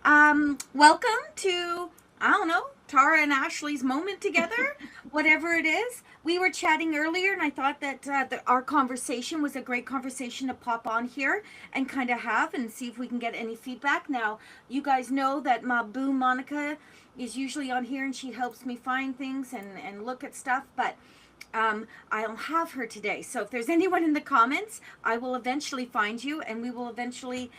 Welcome to, I don't know, Tara and Ashley's moment together, whatever it is. We were chatting earlier, and I thought that our conversation was a great conversation to pop on here and kind of have and see if we can get any feedback. Now, you guys know that my boo Monica is usually on here and she helps me find things and look at stuff, but I'll have her today. So if there's anyone in the comments, I will eventually find you, and we will eventually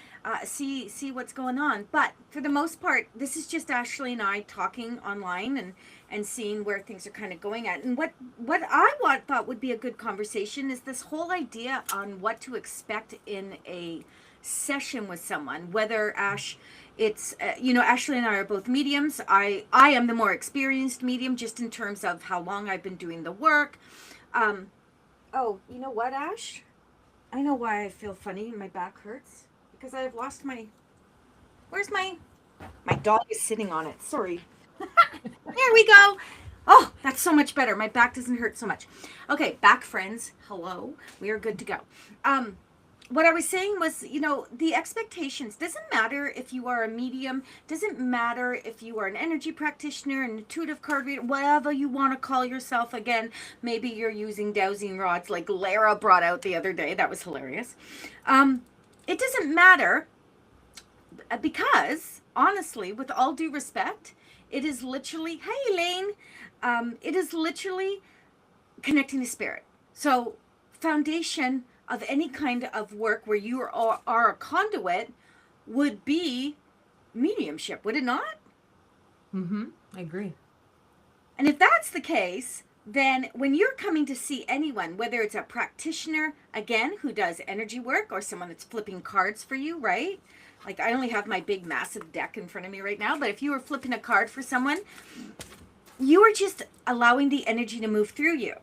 see what's going on. But for the most part, this is just Ashley and I talking online and seeing where things are kind of going at. And what thought would be a good conversation is this whole idea on what to expect in a session with someone. Whether it's Ashley and I are both mediums. I am the more experienced medium, just in terms of how long I've been doing the work. Oh, you know what, Ash? I know why I feel funny and my back hurts, because I have lost my. Where's my dog is sitting on it. Sorry. There we go. Oh, that's so much better. My back doesn't hurt so much. Okay, back friends. Hello. We are good to go. What I was saying was, the expectations doesn't matter if you are a medium, doesn't matter if you are an energy practitioner, an intuitive card reader, whatever you want to call yourself. Again, maybe you're using dowsing rods like Lara brought out the other day. That was hilarious. It doesn't matter, because honestly, with all due respect, it is literally, hey Elaine, it is literally connecting to spirit. So foundation of any kind of work where you are a conduit would be mediumship, would it not? I agree. And if that's the case, then when you're coming to see anyone, whether it's a practitioner, again, who does energy work, or someone that's flipping cards for you, right? Like, I only have my big, massive deck in front of me right now, but if you were flipping a card for someone, you are just allowing the energy to move through you.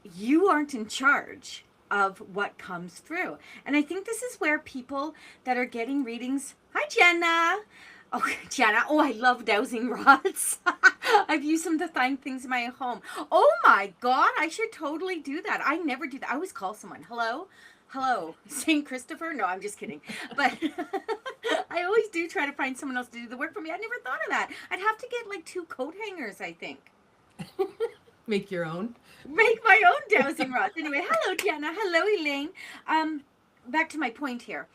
You aren't in charge of what comes through. And I think this is where people that are getting readings, hi Jenna. Oh, Jenna, I love dowsing rods. I've used them to find things in my home. Oh my God, I should totally do that. I never do that. I always call someone, hello, St. Christopher. No, I'm just kidding. But I always do try to find someone else to do the work for me. I never thought of that. I'd have to get like 2 coat hangers, I think. Make your own. Make my own dowsing rods. Anyway, hello, Jenna. Hello, Elaine. Back to my point here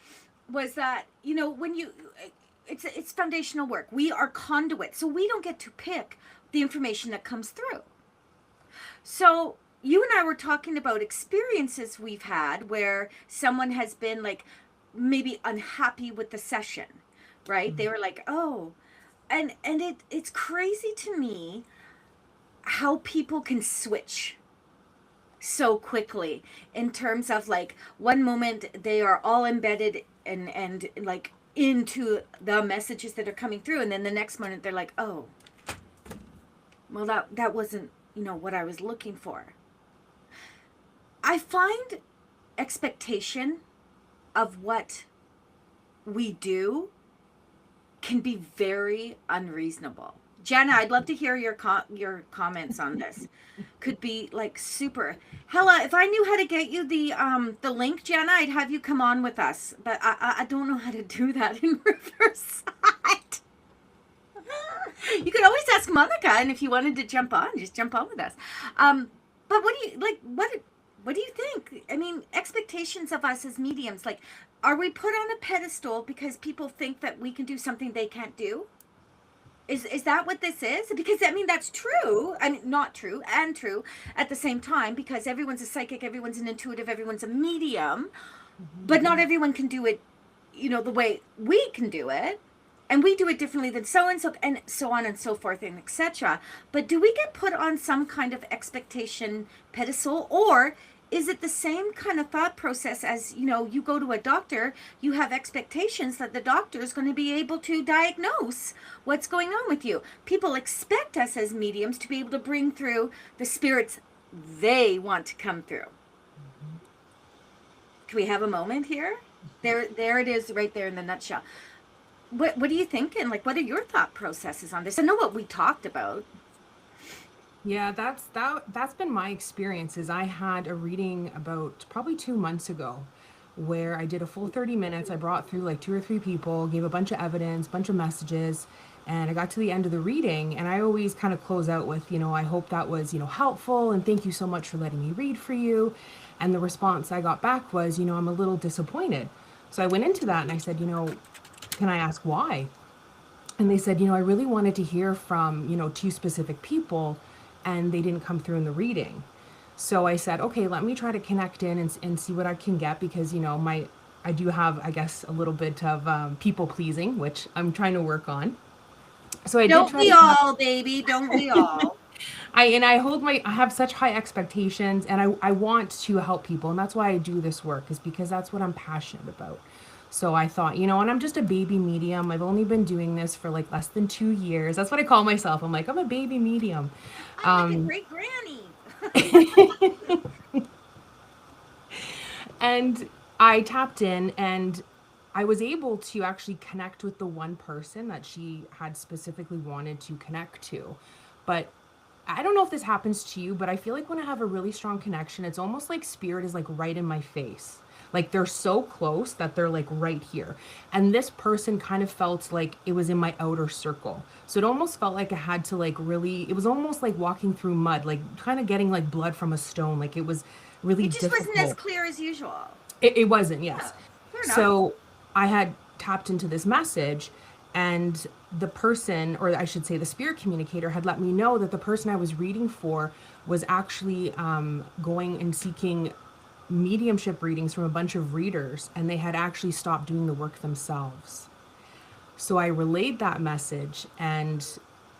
was that, when it's foundational work. We are conduits, so we don't get to pick the information that comes through. So you and I were talking about experiences we've had where someone has been like maybe unhappy with the session, right? They were like, oh, and it's crazy to me how people can switch so quickly, in terms of like one moment they are all embedded and like into the messages that are coming through, and then the next moment they're like, oh, well, that wasn't what I was looking for. I find expectation of what we do can be very unreasonable. Jenna, I'd love to hear your comments on this. Could be like super. Hella, if I knew how to get you the link, Jenna, I'd have you come on with us. But I don't know how to do that in Riverside. You could always ask Monica, and if you wanted to jump on, just jump on with us. But what do you like? What do you think? I mean, expectations of us as mediums, like, are we put on a pedestal because people think that we can do something they can't do? Is that what this is? Because I mean, that's true. I mean, not true and true at the same time, because everyone's a psychic, everyone's an intuitive, everyone's a medium, but not everyone can do it, the way we can do it. And we do it differently than so and so on and so forth and etc. But do we get put on some kind of expectation pedestal, or is it the same kind of thought process as, you go to a doctor, you have expectations that the doctor is going to be able to diagnose what's going on with you. People expect us as mediums to be able to bring through the spirits they want to come through. Can we have a moment here? There it is right there in the nutshell. What are you thinking? Like, what are your thought processes on this? I know what we talked about. Yeah, that's been my experience. Is I had a reading about probably 2 months ago where I did a full 30 minutes. I brought through like 2 or 3 people, gave a bunch of evidence, bunch of messages, and I got to the end of the reading, and I always kind of close out with, I hope that was, helpful, and thank you so much for letting me read for you. And the response I got back was, I'm a little disappointed. So I went into that and I said, can I ask why? And they said, I really wanted to hear from, 2 specific people, and they didn't come through in the reading. So I said, okay, let me try to connect in and see what I can get, because, I do have, I guess, a little bit of people pleasing, which I'm trying to work on. So I did Don't try we to all, baby? Don't we all? I have such high expectations, and I want to help people, and that's why I do this work, is because that's what I'm passionate about. So I thought, and I'm just a baby medium. I've only been doing this for like less than 2 years. That's what I call myself. I'm like, I'm a baby medium. I'm like a great granny. And I tapped in, and I was able to actually connect with the one person that she had specifically wanted to connect to. But I don't know if this happens to you, but I feel like when I have a really strong connection, it's almost like spirit is like right in my face. Like they're so close that they're like right here. And this person kind of felt like it was in my outer circle. So it almost felt like I had to like really, it was almost like walking through mud, like kind of getting like blood from a stone. Like it was really It just difficult. wasn't as clear as usual. It wasn't, yes. Yeah, fair enough. So I had tapped into this message, and the person, or I should say the spirit communicator, had let me know that the person I was reading for was actually going and seeking mediumship readings from a bunch of readers, and they had actually stopped doing the work themselves. So I relayed that message, and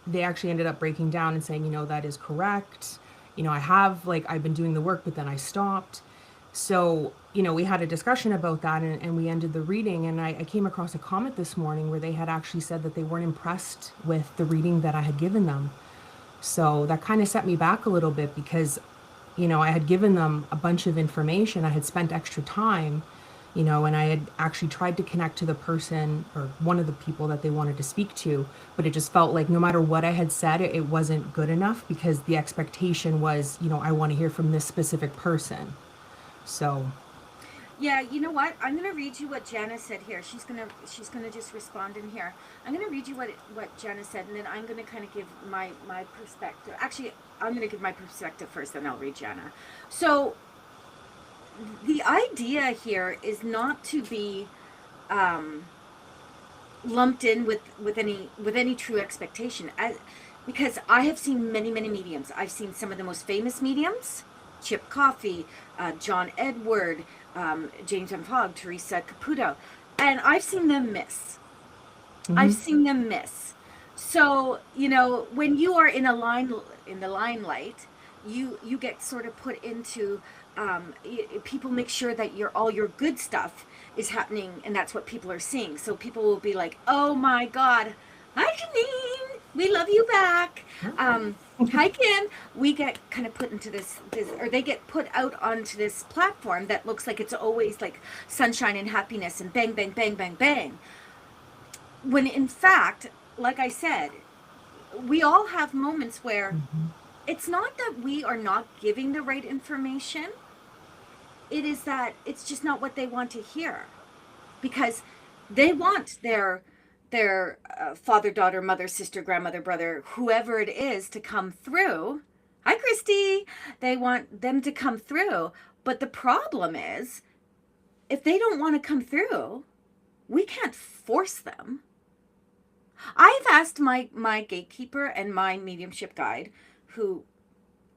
they actually ended up breaking down and saying, that is correct. I've been doing the work, but then I stopped. So, we had a discussion about that, and we ended the reading, and I came across a comment this morning where they had actually said that they weren't impressed with the reading that I had given them. So that kind of set me back a little bit, because, I had given them a bunch of information. I had spent extra time, and I had actually tried to connect to the person or one of the people that they wanted to speak to, but it just felt like no matter what I had said, it wasn't good enough, because the expectation was, I want to hear from this specific person. So Yeah, you know what? I'm gonna read you what Janice said here. She's gonna just respond in here. I'm gonna read you what Janice said, and then I'm gonna kind of give my perspective. Actually, I'm gonna give my perspective first, then I'll read Jana. So the idea here is not to be lumped in with any true expectation, because I have seen many mediums. I've seen some of the most famous mediums. Chip Coffey, John Edward, James Van Hogg, Teresa Caputo, and I've seen them miss. Mm-hmm. I've seen them miss. So, when you are in the limelight, you get sort of put into, people make sure that all your good stuff is happening, and that's what people are seeing. So people will be like, oh my God, hi Janine, we love you back. Hi Kim. We get kind of put into this, or they get put out onto this platform that looks like it's always like sunshine and happiness and bang, bang, bang, bang, bang. When in fact, like I said, we all have moments where it's not that we are not giving the right information. It is that it's just not what they want to hear, because they want their father, daughter, mother, sister, grandmother, brother, whoever it is, to come through. Hi, Christy. They want them to come through. But the problem is, if they don't want to come through, we can't force them. I've asked my gatekeeper and my mediumship guide, who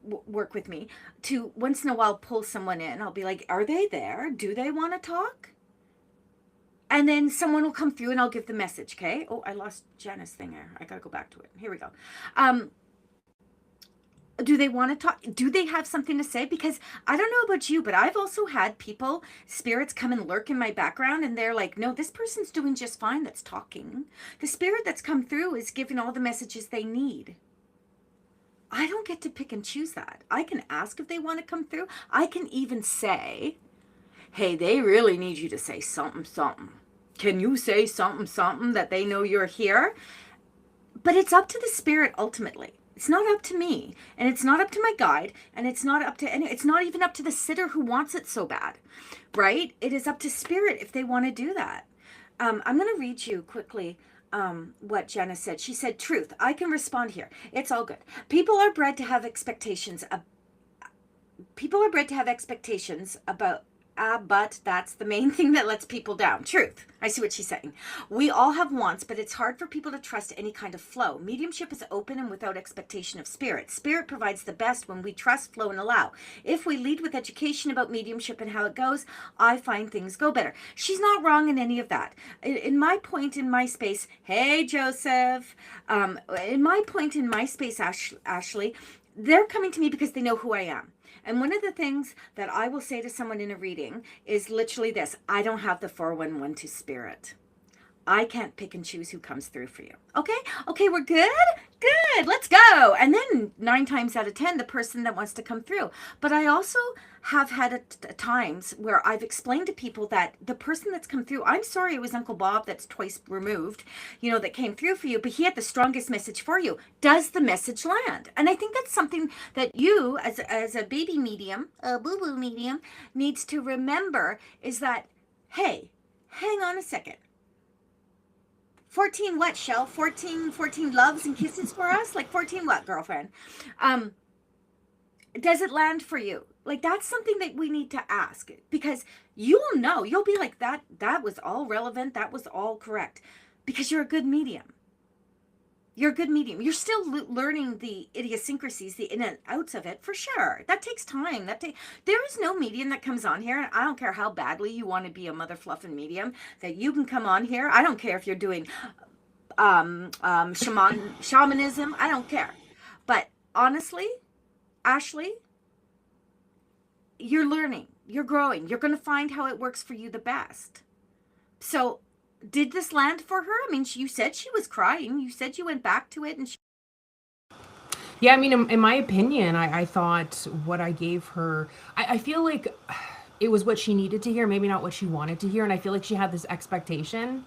work with me, to once in a while pull someone in. I'll be like, are they there? Do they want to talk? And then someone will come through and I'll give the message, okay? Oh, I lost Janice thing there. I got to go back to it. Here we go. Do they want to talk? Do they have something to say? Because I don't know about you, but I've also had spirits come and lurk in my background, and they're like, no, this person's doing just fine that's talking. The spirit that's come through is giving all the messages they need. I don't get to pick and choose that. I can ask if they want to come through. I can even say, hey, they really need you to say something. Can you say something that they know you're here? But it's up to the spirit ultimately. It's not up to me, and it's not up to my guide, and it's not up to any, it's not even up to the sitter who wants it so bad, right? It is up to spirit if they want to do that. I'm going to read you quickly what Jenna said. She said, truth. I can respond here. It's all good. People are bred to have expectations. People are bred to have expectations about, but that's the main thing that lets people down. Truth. I see what she's saying. We all have wants, but it's hard for people to trust any kind of flow. Mediumship is open and without expectation of spirit. Spirit provides the best when we trust, flow, and allow. If we lead with education about mediumship and how it goes, I find things go better. She's not wrong in any of that. In my point in my space, hey, Joseph, in my point in my space, Ashley, they're coming to me because they know who I am. And one of the things that I will say to someone in a reading is literally this: I don't have the 4112 spirit. I can't pick and choose who comes through for you. Okay, we're good? Good, let's go. And then 9 times out of 10, the person that wants to come through. But I also have had times where I've explained to people that the person that's come through, I'm sorry, it was Uncle Bob that's twice removed, that came through for you, but he had the strongest message for you. Does the message land? And I think that's something that you, as a baby medium, a boo-boo medium, needs to remember is that, hey, hang on a second. 14 what, Shell? 14 loves and kisses for us? Like 14 what, girlfriend? Does it land for you? Like, that's something that we need to ask, because you will know. You'll be like, that was all relevant. That was all correct, because you're a good medium. You're a good medium. You're still learning the idiosyncrasies, the in and outs of it, for sure. That takes time. There is no medium that comes on here, and I don't care how badly you want to be a mother fluffing medium, that you can come on here. I don't care if you're doing shamanism. I don't care. But honestly, Ashley, you're learning. You're growing. You're going to find how it works for you the best. So, did this land for her? I mean, you said she was crying. You said you went back to it, and Yeah, I mean, in my opinion, I thought what I gave her, I feel like it was what she needed to hear, maybe not what she wanted to hear. And I feel like she had this expectation.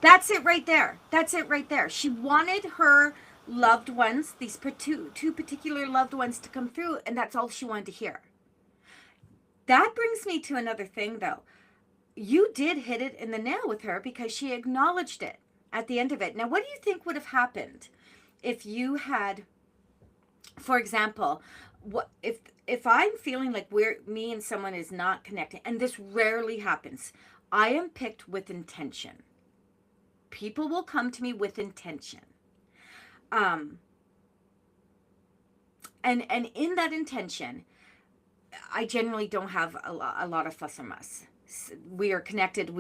That's it right there. That's it right there. She wanted her loved ones, these two particular loved ones, to come through, and that's all she wanted to hear. That brings me to another thing, though. You did hit it in the nail with her, because she acknowledged it at the end of it. Now, what do you think would have happened if you had, for example, what if I'm feeling like me and someone is not connecting, and this rarely happens. I am picked with intention. People will come to me with intention. And in that intention, I generally don't have a lot of fuss or muss. We are connected.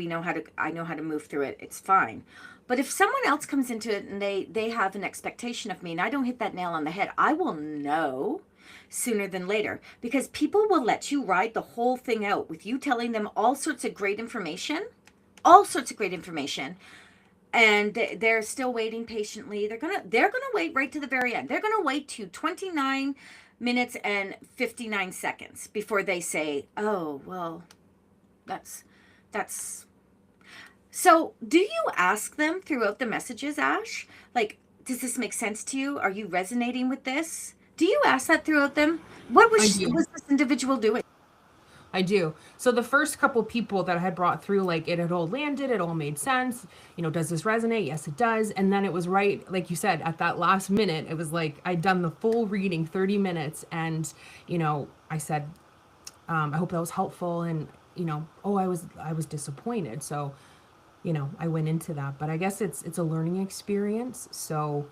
I know how to move through it. It's fine. But if someone else comes into it and they have an expectation of me, and I don't hit that nail on the head, I will know sooner than later, because people will let you ride the whole thing out with you telling them all sorts of great information, and they're still waiting patiently. They're gonna wait right to the very end. They're gonna wait to 29 minutes and 59 seconds before they say, oh, well, that's so. Do you ask them throughout the messages, Ash, like, does this make sense to you? Are you resonating with this? Do you ask that throughout them? What was this individual doing? I do. So the first couple people that I had brought through, like, it had all landed, it all made sense. Does this resonate? Yes, it does. And then it was right, like you said, at that last minute, it was like I'd done the full reading, 30 minutes. And, I said, I hope that was helpful. And, I was disappointed. So, I went into that. But I guess it's a learning experience. So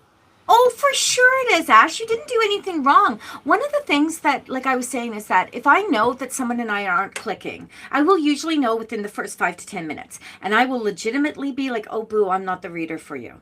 Oh, for sure it is, Ash. You didn't do anything wrong. One of the things that, like I was saying, is that if I know that someone and I aren't clicking, I will usually know within the first 5 to 10 minutes. And I will legitimately be like, oh, boo, I'm not the reader for you.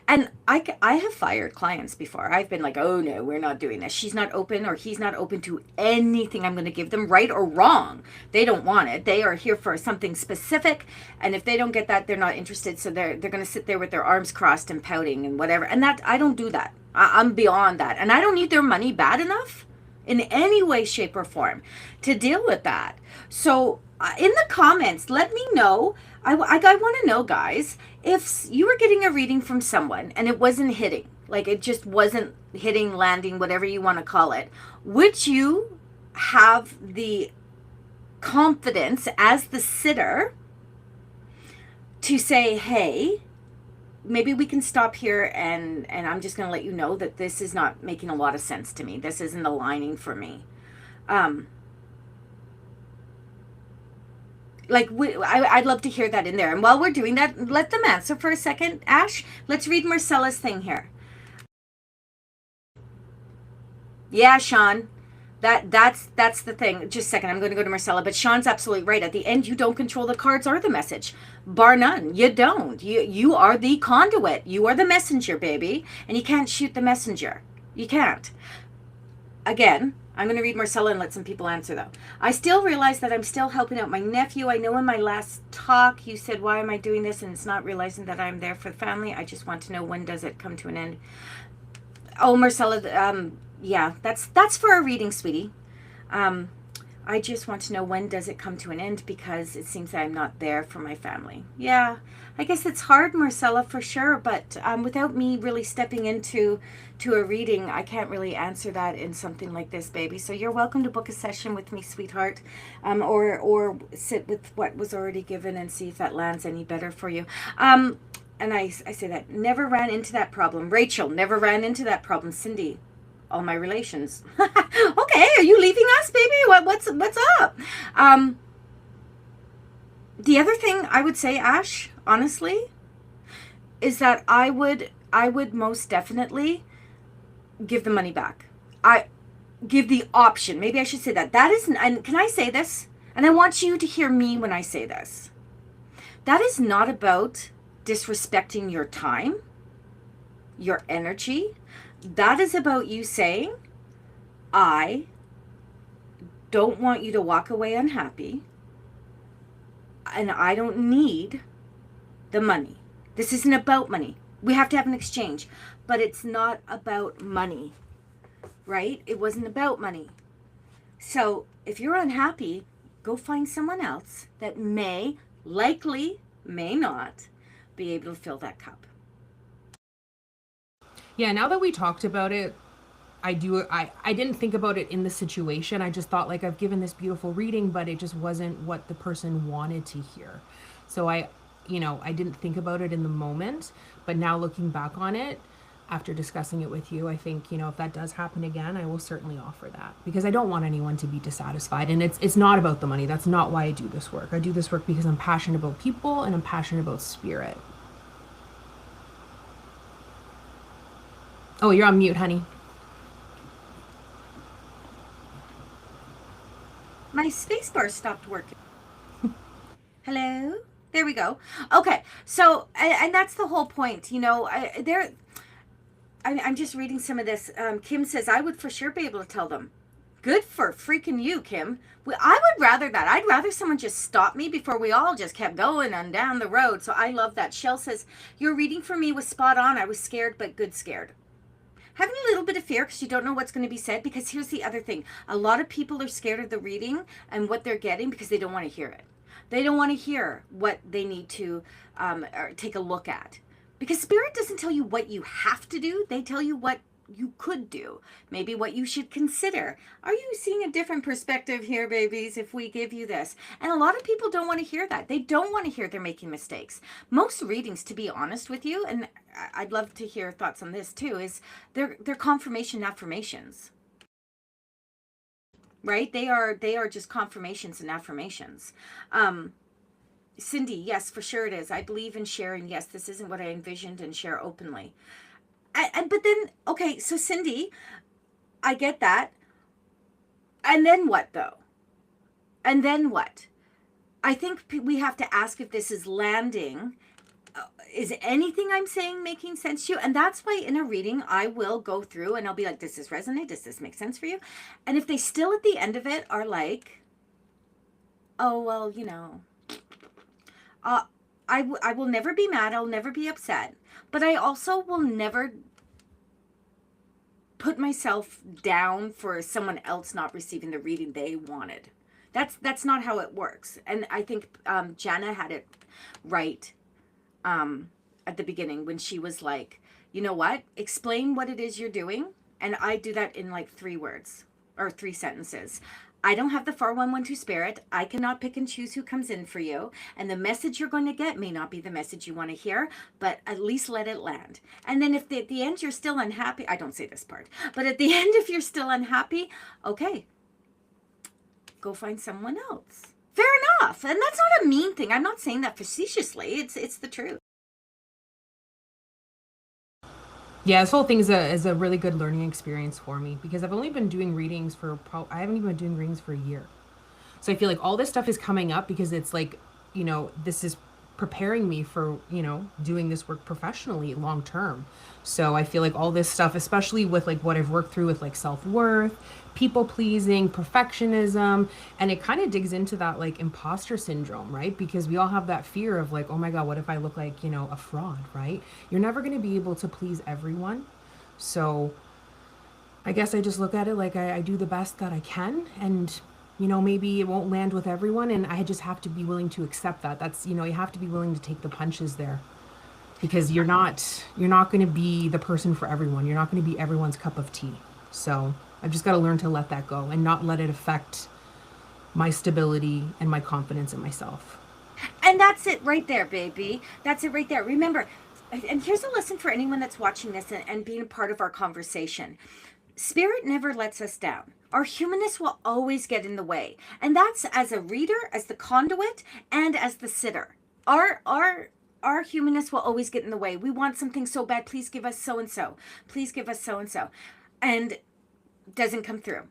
And I have fired clients before. I've been like, oh, no, we're not doing this. She's not open, or he's not open to anything I'm going to give them, right or wrong. They don't want it. They are here for something specific. And if they don't get that, they're not interested. So they're going to sit there with their arms crossed and pouting and whatever. And that, I don't do that. I'm beyond that. And I don't need their money bad enough in any way, shape, or form to deal with that. So in the comments, let me know. I want to know, guys, if you were getting a reading from someone and it wasn't hitting, like it just wasn't hitting, landing, whatever you want to call it, would you have the confidence as the sitter to say, hey, maybe we can stop here, and I'm just going to let you know that this is not making a lot of sense to me. This isn't aligning for me. I'd love to hear that in there. And while we're doing that, let them answer for a second. Ash, let's read Marcella's thing here. Yeah, Sean. That's the thing. Just a second. I'm going to go to Marcella. But Sean's absolutely right. At the end, you don't control the cards or the message. Bar none. You don't. You are the conduit. You are the messenger, baby. And you can't shoot the messenger. You can't. Again, I'm going to read Marcella and let some people answer, though. I still realize that I'm still helping out my nephew. I know in my last talk you said, why am I doing this? And it's not realizing that I'm there for the family. I just want to know, when does it come to an end? Oh, Marcella, yeah, that's for a reading, sweetie. I just want to know, when does it come to an end, because it seems that I'm not there for my family. Yeah, I guess it's hard, Marcella, for sure, but without me really stepping into a reading, I can't really answer that in something like this, baby. So you're welcome to book a session with me, sweetheart, or sit with what was already given and see if that lands any better for you. And I say that, never ran into that problem. Rachel, never ran into that problem. Cindy, all my relations. Okay, are you leaving us, baby? What's up? The other thing I would say, Ash, honestly, is that I would most definitely give the money back. I give the option. Maybe I should say that. That is, and can I say this? And I want you to hear me when I say this. That is not about disrespecting your time, your energy. That is about you saying, I don't want you to walk away unhappy, and I don't need the money. This isn't about money. We have to have an exchange, but it's not about money, right? It wasn't about money. So if you're unhappy, go find someone else that may, likely, may not be able to fill that cup. Yeah, now that we talked about it, I didn't think about it in the situation. I just thought, like, I've given this beautiful reading, but it just wasn't what the person wanted to hear. So I didn't think about it in the moment, but now looking back on it, after discussing it with you, I think, if that does happen again, I will certainly offer that, because I don't want anyone to be dissatisfied. And it's not about the money. That's not why I do this work. I do this work because I'm passionate about people and I'm passionate about spirit. Oh, you're on mute, honey. My spacebar stopped working. Hello? There we go. Okay, so, and that's the whole point, I'm just reading some of this. Kim says, I would for sure be able to tell them. Good for freaking you, Kim. I would rather that. I'd rather someone just stop me before we all just kept going on down the road. So I love that. Shell says, your reading for me was spot on. I was scared, but good scared. Having a little bit of fear because you don't know what's going to be said. Because here's the other thing. A lot of people are scared of the reading and what they're getting because they don't want to hear it. They don't want to hear what they need to or take a look at. Because Spirit doesn't tell you what you have to do. They tell you what you could do. Maybe what you should consider. Are you seeing a different perspective here, babies, if we give you this? And a lot of people don't want to hear that. They don't want to hear they're making mistakes. Most readings, to be honest with you, and I'd love to hear thoughts on this too, is they're confirmation affirmations. Right? They are just confirmations and affirmations. Cindy, yes, for sure it is. I believe in sharing. Yes, this isn't what I envisioned, and share openly. But then, okay, so Cindy, I get that. And then what, though? And then what? I think we have to ask if this is landing. Is anything I'm saying making sense to you? And that's why in a reading, I will go through and I'll be like, does this resonate? Does this make sense for you? And if they still at the end of it are like, oh, well, I will never be mad. I'll never be upset. But I also will never put myself down for someone else not receiving the reading they wanted. That's not how it works. And I think Jana had it right at the beginning when she was like, you know what? Explain what it is you're doing. And I do that in like 3 words or 3 sentences. I don't have the 4112 spirit. I cannot pick and choose who comes in for you. And the message you're going to get may not be the message you want to hear, but at least let it land. And then if at the end you're still unhappy, I don't say this part, but at the end, if you're still unhappy, okay, go find someone else. Fair enough. And that's not a mean thing. I'm not saying that facetiously. It's the truth. Yeah, this whole thing is a really good learning experience for me because I've only been doing readings for I haven't even been doing readings for a year. So I feel like all this stuff is coming up because it's like, this is preparing me for, doing this work professionally long term. So I feel like all this stuff, especially with like what I've worked through with like self-worth, people pleasing, perfectionism, and it kind of digs into that like imposter syndrome, right? Because we all have that fear of like, oh my God, what if I look like, a fraud, right? You're never going to be able to please everyone. So I guess I just look at it like I do the best that I can, and maybe it won't land with everyone, and I just have to be willing to accept that. That's, you have to be willing to take the punches there because you're not going to be the person for everyone. You're not going to be everyone's cup of tea. So I've just got to learn to let that go and not let it affect my stability and my confidence in myself. And that's it right there, baby. That's it right there. Remember, and here's a lesson for anyone that's watching this and being a part of our conversation. Spirit never lets us down. Our humanness will always get in the way. And that's as a reader, as the conduit, and as the sitter. Our humanness will always get in the way. We want something so bad. Please give us so-and-so. Please give us so-and-so. And doesn't come through.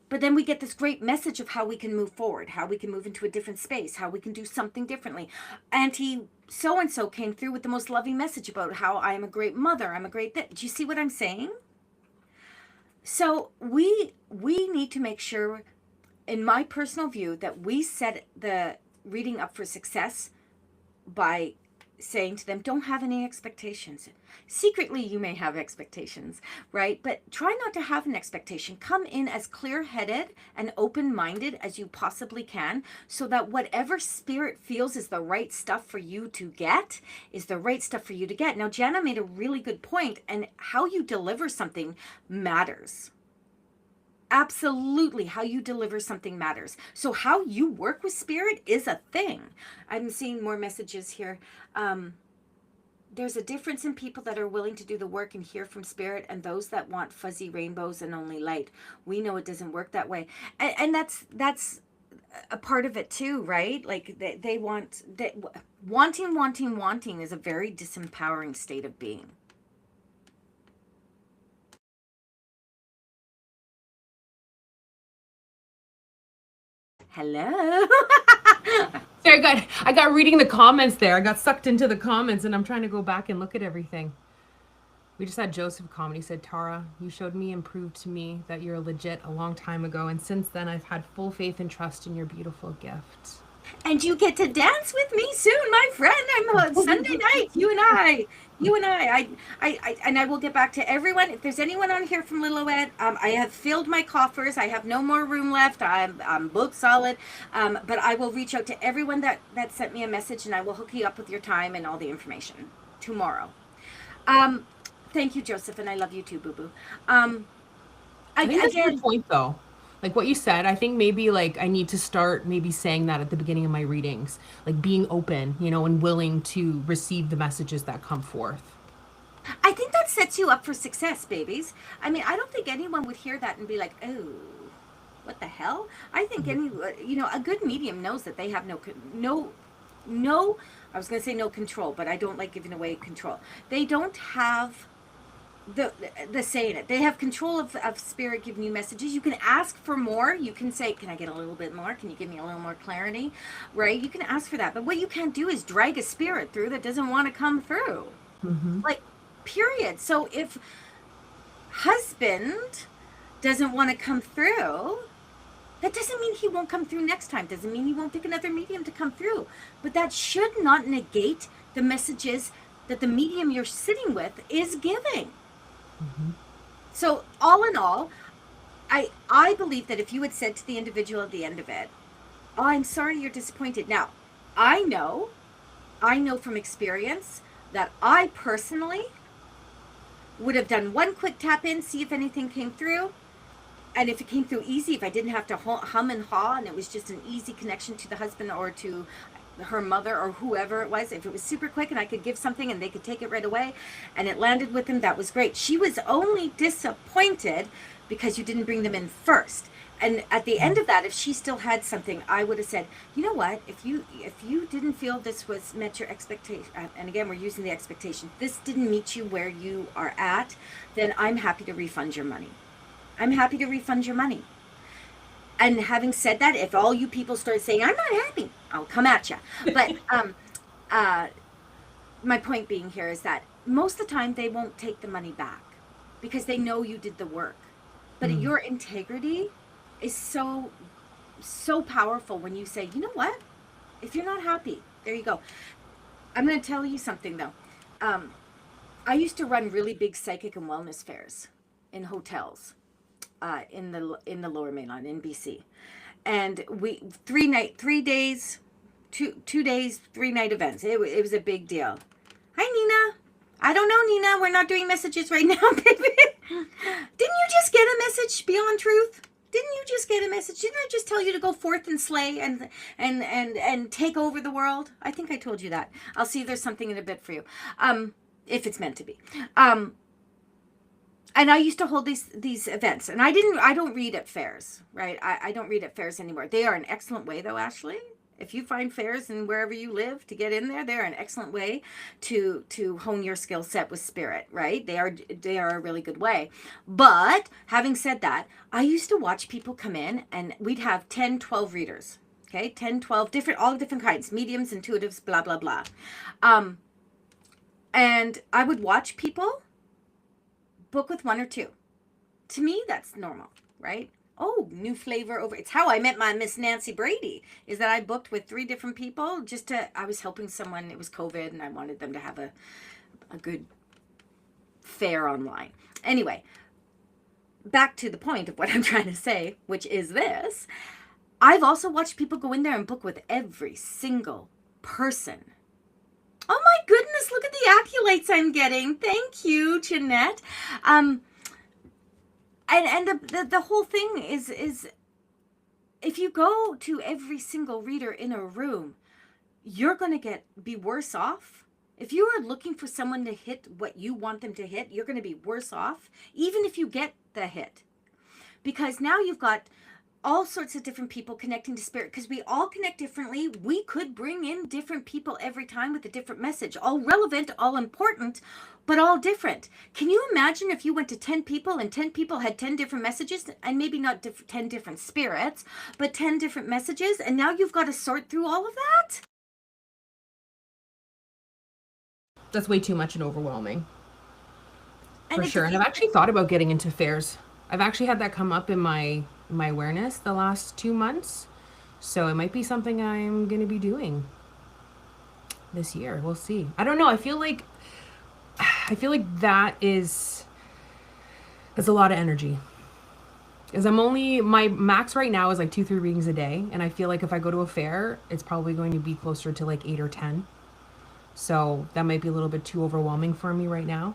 But then we get this great message of how we can move forward, how we can move into a different space, how we can do something differently. Auntie so-and-so came through with the most loving message about how I am a great mother. I'm a great... Do you see what I'm saying? So we need to make sure, in my personal view, that we set the reading up for success by saying to them, don't have any expectations. Secretly, you may have expectations, right? But try not to have an expectation. Come in as clear-headed and open-minded as you possibly can so that whatever spirit feels is the right stuff for you to get is the right stuff for you to get. Now, Jana made a really good point, and how you deliver something matters. Absolutely, how you deliver something matters. So how you work with spirit is a thing. I'm seeing more messages here. There's a difference in people that are willing to do the work and hear from spirit and those that want fuzzy rainbows and only light. We know it doesn't work that way. And that's a part of it too, right? Like they want, wanting is a very disempowering state of being. Hello. Sorry, I got reading the comments there. I got sucked into the comments and I'm trying to go back and look at everything. We just had Joseph comment. He said, Tara, you showed me and proved to me that you're legit a long time ago. And since then, I've had full faith and trust in your beautiful gift. And you get to dance with me soon, my friend. I'm Sunday night. You and I. And I will get back to everyone. If there's anyone on here from Lillooet, I have filled my coffers. I have no more room left. I'm booked solid. But I will reach out to everyone that sent me a message, and I will hook you up with your time and all the information tomorrow. Thank you, Joseph, and I love you too, Boo Boo. I think that's a good point, though. Like what you said, I think maybe like I need to start maybe saying that at the beginning of my readings, like being open, and willing to receive the messages that come forth. I think that sets you up for success, babies. I mean, I don't think anyone would hear that and be like, oh, what the hell? I think a good medium knows that they have no, I was going to say no control, but I don't like giving away control. They don't have the say in it. They have control of spirit giving you messages. You can ask for more. You can say, can I get a little bit more? Can you give me a little more clarity? Right? You can ask for that. But what you can't do is drag a spirit through that doesn't want to come through. Mm-hmm. Like, period. So if husband doesn't want to come through, that doesn't mean he won't come through next time. Doesn't mean he won't pick another medium to come through. But that should not negate the messages that the medium you're sitting with is giving. Mm-hmm. So all in all, I believe that if you had said to the individual at the end of it, "Oh, I'm sorry you're disappointed." Now, I know, I know from experience that I personally would have done one quick tap in, see if anything came through. And if it came through easy, if I didn't have to hum and haw, and it was just an easy connection to the husband or to her mother or whoever it was, if it was super quick and I could give something and they could take it right away and it landed with him, that was great. She was only disappointed because you didn't bring them in first. And at the end of that, if she still had something, I would have said, you know what, if you didn't feel this was met your expectation, and again, we're using the expectation, this didn't meet you where you are at, then I'm happy to refund your money. I'm happy to refund your money. And having said that, if all you people start saying, I'm not happy, I'll come at you. But my point being here is that most of the time they won't take the money back because they know you did the work. But your integrity is so powerful when you say, you know what? If you're not happy, there you go. I'm going to tell you something though. I used to run really big psychic and wellness fairs in hotels. In the Lower Mainland in BC, and we 3 days, 2 days, 3-night events. It was a big deal. Hi Nina, I don't know Nina. We're not doing messages right now, baby. Didn't you just get a message beyond truth? Didn't you just get a message? Didn't I just tell you to go forth and slay and take over the world? I think I told you that. I'll see if there's something in a bit for you, if it's meant to be. And I used to hold these events, and I don't read at fairs, right? I don't read at fairs anymore. They are an excellent way though, Ashley. If you find fairs and wherever you live to get in there, they're an excellent way to hone your skill set with spirit, right? They are a really good way. But having said that, I used to watch people come in and we'd have 10, 12 readers. Okay, 10, 12 all different kinds, mediums, intuitives, blah, blah, blah. And I would watch people book with 1 or 2. To me, that's normal, right? Oh, new flavor over. It's how I met my Miss Nancy Brady, is that I booked with 3 different people I was helping someone, it was COVID, and I wanted them to have a good fair online. Anyway, back to the point of what I'm trying to say, which is this. I've also watched people go in there and book with every single person. Oh my goodness, look at the accolades I'm getting. Thank you, Jeanette. And the whole thing is if you go to every single reader in a room, you're going to be worse off. If you are looking for someone to hit what you want them to hit, you're going to be worse off, even if you get the hit. Because now you've got all sorts of different people connecting to spirit, because we all connect differently. We could bring in different people every time with a different message, all relevant, all important, but all different. Can you imagine if you went to 10 people and 10 people had 10 different messages, and maybe not 10 different spirits, but 10 different messages, and now you've got to sort through all of that? That's way too much and overwhelming. And for sure. And I've actually thought about getting into fairs. I've actually had that come up in my awareness the last 2 months. So it might be something I'm going to be doing this year. We'll see. I don't know. I feel like that is a lot of energy. Because my max right now is like 2-3 readings a day. And I feel like if I go to a fair, it's probably going to be closer to like 8 or 10. So that might be a little bit too overwhelming for me right now.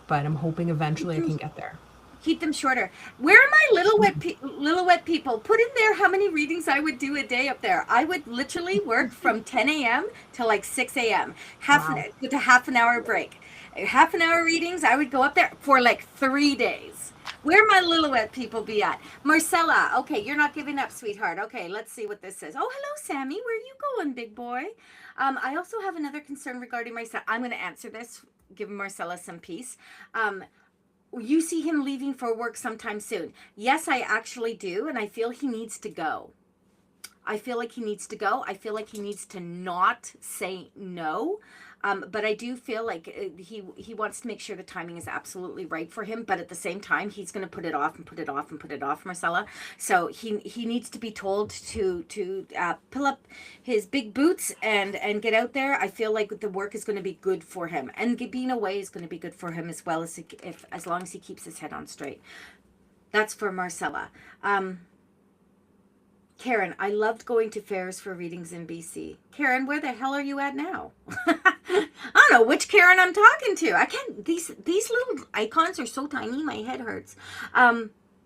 But I'm hoping eventually I can get there. Keep them shorter. Where are my little wet people? Put in there how many readings I would do a day up there. I would literally work from 10 a.m. to like 6 a.m. With a half an hour break. Half an hour readings, I would go up there for like 3 days. Where my little wet people be at? Marcella, okay, you're not giving up, sweetheart. Okay, let's see what this says. Oh, hello, Sammy. Where are you going, big boy? I also have another concern regarding Marcella. I'm going to answer this, give Marcella some peace. You see him leaving for work sometime soon. Yes, I actually do, and I feel he needs to go. I feel like he needs to go. I feel like he needs to not say no. But I do feel like he wants to make sure the timing is absolutely right for him. But at the same time, he's going to put it off and put it off and put it off, Marcella. So he needs to be told to pull up his big boots and get out there. I feel like the work is going to be good for him, and being away is going to be good for him as well, as long as he keeps his head on straight. That's for Marcella. Karen, I loved going to fairs for readings in BC. Karen, where the hell are you at now? I don't know which Karen I'm talking to. I can't. These little icons are so tiny. My head hurts.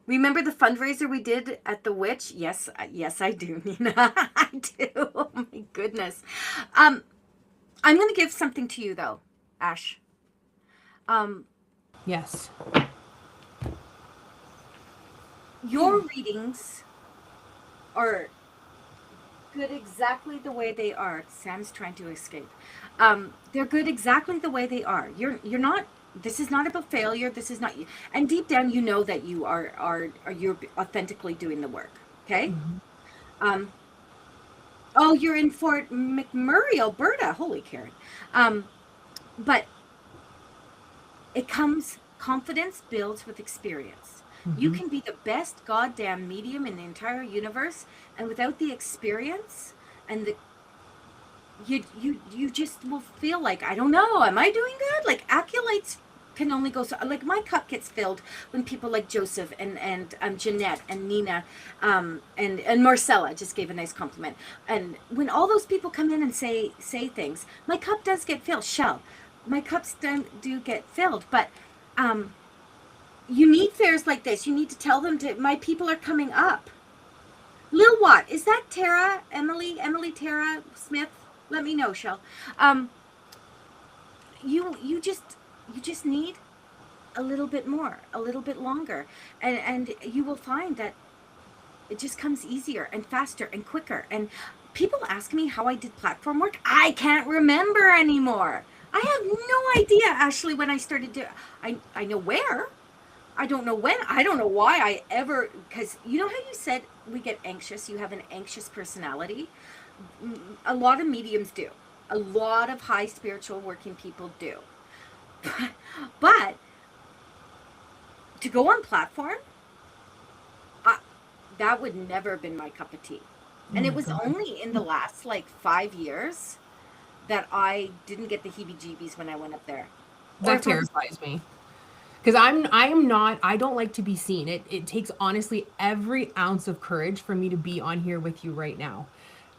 Remember the fundraiser we did at the Witch? Yes, I do, Nina. I do. Oh my goodness. I'm going to give something to you though, Ash. Yes. Your readings are good exactly the way they are. Sam's trying to escape. They're good exactly the way they are. You're not. This is not about failure. This is not you. And deep down, you know that you are you're authentically doing the work. Okay. Mm-hmm. Oh, you're in Fort McMurray, Alberta. Holy Karen. But it comes. Confidence builds with experience. Mm-hmm. You can be the best goddamn medium in the entire universe, and without the experience and the you just will feel like, I don't know, am I doing good? Like acolytes can only go so, like my cup gets filled when people like Joseph and Jeanette and Nina and Marcella just gave a nice compliment, and when all those people come in and say things, my cup does get filled. Shell, my cups do get filled, but you need fairs like this. You need to tell them to, my people are coming up. Lil Watt, is that Tara, Emily Tara Smith? Let me know, Shell. You just need a little bit more, a little bit longer, and you will find that it just comes easier and faster and quicker. And people ask me how I did platform work. I can't remember anymore. I have no idea, Ashley, when I started to. I know where. I don't know when. I don't know why I ever, because you know how you said we get anxious. You have an anxious personality. A lot of mediums do. A lot of high spiritual working people do. But to go on platform, that would never have been my cup of tea. And it was only in the last like 5 years that I didn't get the heebie-jeebies when I went up there. That terrifies me. Because I don't like to be seen. It takes honestly every ounce of courage for me to be on here with you right now.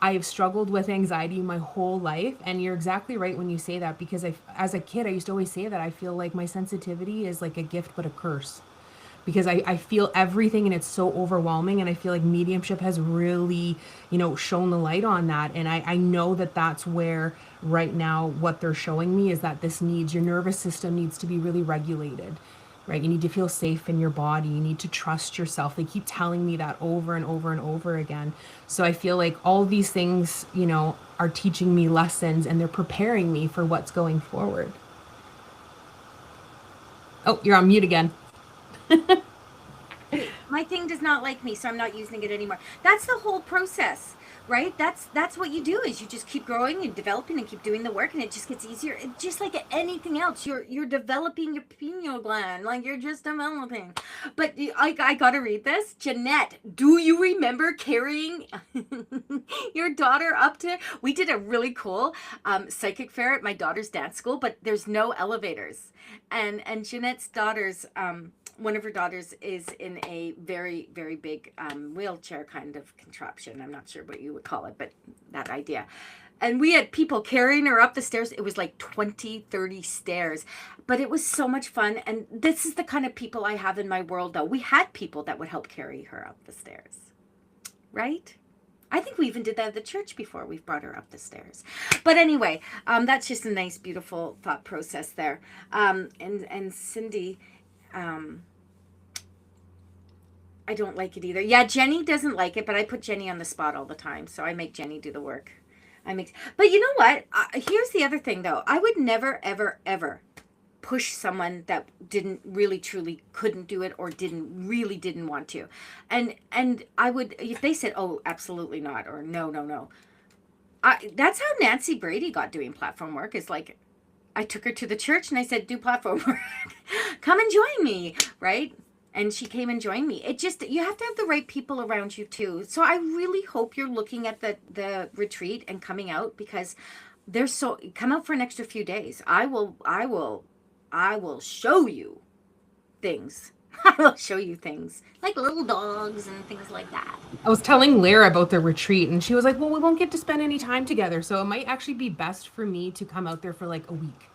I have struggled with anxiety my whole life, and you're exactly right when you say that, because as a kid, I used to always say that I feel like my sensitivity is like a gift but a curse, because I feel everything and it's so overwhelming, and I feel like mediumship has really, shown the light on that. And I know that that's where right now what they're showing me is that your nervous system needs to be really regulated. Right? You need to feel safe in your body. You need to trust yourself. They keep telling me that over and over and over again. So I feel like all these things, are teaching me lessons, and they're preparing me for what's going forward. Oh, you're on mute again. My thing does not like me, so I'm not using it anymore. That's the whole process, right? That's what you do, is you just keep growing and developing and keep doing the work, and it just gets easier. It's just like anything else. You're developing your pineal gland, like you're just developing. But I gotta read this. Jeanette, do you remember carrying your daughter up to? We did a really cool psychic fair at my daughter's dance school, but there's no elevators, and Jeanette's daughter's one of her daughters is in a very, very big wheelchair kind of contraption. I'm not sure what you would call it, but that idea. And we had people carrying her up the stairs. It was like 20, 30 stairs, but it was so much fun. And this is the kind of people I have in my world, though. We had people that would help carry her up the stairs, right? I think we even did that at the church before. We've brought her up the stairs. But anyway, that's just a nice, beautiful thought process there. And Cindy... I don't like it either. Yeah, Jenny doesn't like it, but I put Jenny on the spot all the time, so I make Jenny do the work. But you know what? Here's the other thing, though. I would never, ever, ever push someone that didn't really, truly couldn't do it, or didn't want to. And I would, if they said, "Oh, absolutely not," or "No, no, no," That's how Nancy Brady got doing platform work. Is like, I took her to the church and I said, do platform work. Come and join me, right? And she came and joined me. It just, you have to have the right people around you too. So I really hope you're looking at the retreat and coming out, because come out for an extra few days. I will show you things. I will show you things like little dogs and things like that. I was telling Lara about the retreat, and she was like, well, we won't get to spend any time together. So it might actually be best for me to come out there for like a week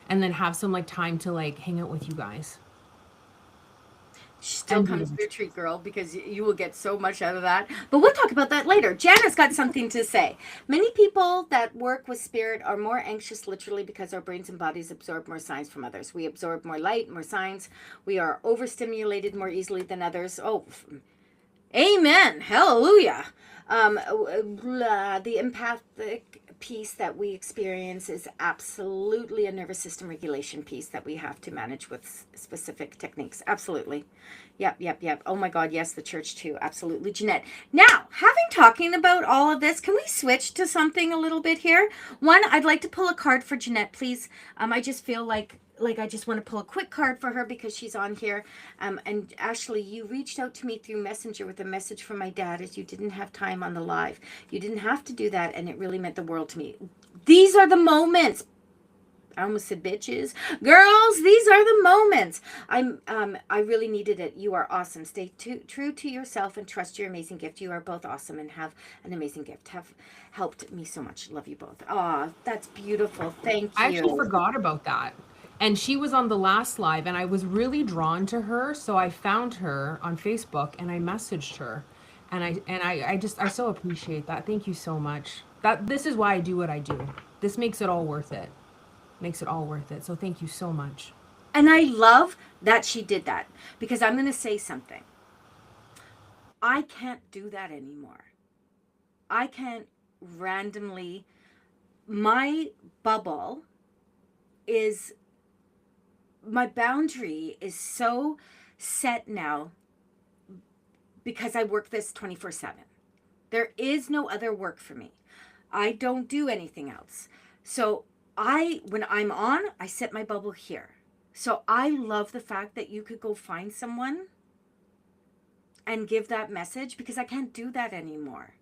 and then have some like time to like hang out with you guys. She still comes to your treat, girl, because you will get so much out of that. But we'll talk about that later. Jana's got something to say. Many people that work with spirit are more anxious literally because our brains and bodies absorb more signs from others. We absorb more light, more signs. We are overstimulated more easily than others. Oh, amen. Hallelujah. The empathic piece that we experience is absolutely a nervous system regulation piece that we have to manage with specific techniques. Absolutely. Yep. Oh my God. Yes, the church too. Absolutely. Jeanette. Now, talking about all of this, can we switch to something a little bit here? One, I'd like to pull a card for Jeanette, please. I just feel like I just want to pull a quick card for her because she's on here. And Ashley, you reached out to me through Messenger with a message from my dad as you didn't have time on the live. You didn't have to do that, and it really meant the world to me. These are the moments. I almost said bitches. Girls, these are the moments. I really needed it. You are awesome. Stay true to yourself and trust your amazing gift. You are both awesome and have an amazing gift. Have helped me so much. Love you both. That's beautiful. Thank you. I actually forgot about that. And she was on the last live, and I was really drawn to her. So I found her on Facebook and I messaged her. And I so appreciate that. Thank you so much. This is why I do what I do. This makes it all worth it. So thank you so much. And I love that she did that, because I'm going to say something. I can't do that anymore. I can't randomly. My boundary is so set now because I work this 24/7. There is no other work for me. I don't do anything else. So when I'm on, I set my bubble here. So I love the fact that you could go find someone and give that message, because I can't do that anymore.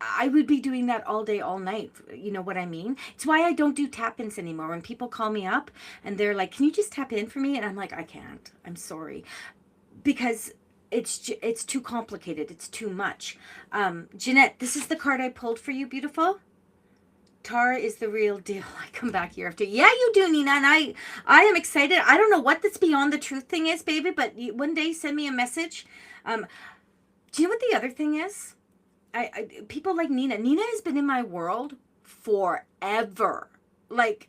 I would be doing that all day, all night. You know what I mean? It's why I don't do tap-ins anymore. When people call me up and they're like, can you just tap in for me? And I'm like, I can't. I'm sorry. Because it's too complicated. It's too much. Jeanette, this is the card I pulled for you, beautiful. Tara is the real deal. I come back year after. Yeah, you do, Nina. And I am excited. I don't know what this beyond the truth thing is, baby, but one day send me a message. Do you know what the other thing is? People like Nina. Nina has been in my world forever. Like,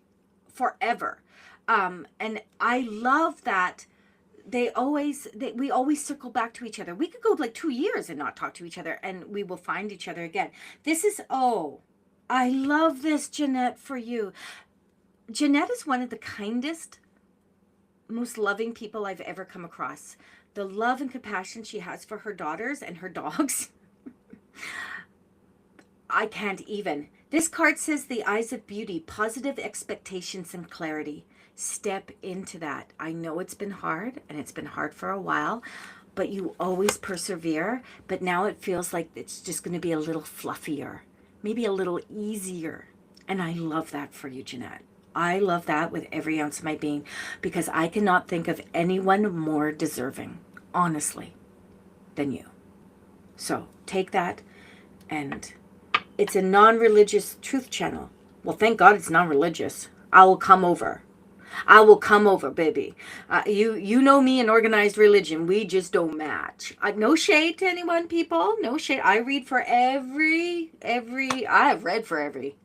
forever. And I love that we always circle back to each other. We could go like 2 years and not talk to each other, and we will find each other again. I love this, Jeanette, for you. Jeanette is one of the kindest, most loving people I've ever come across. The love and compassion she has for her daughters and her dogs. I can't even. This card says the eyes of beauty, positive expectations and clarity. Step into that. I know it's been hard, and it's been hard for a while, but you always persevere. But now it feels like it's just going to be a little fluffier, maybe a little easier. And I love that for you, Jeanette. I love that with every ounce of my being, because I cannot think of anyone more deserving, honestly, than you. So take that, and it's a non-religious truth channel. Well, thank God it's non-religious. I will come over. Baby. You know me and organized religion. We just don't match. No shade to anyone, people. No shade. I read for every. I have read for every.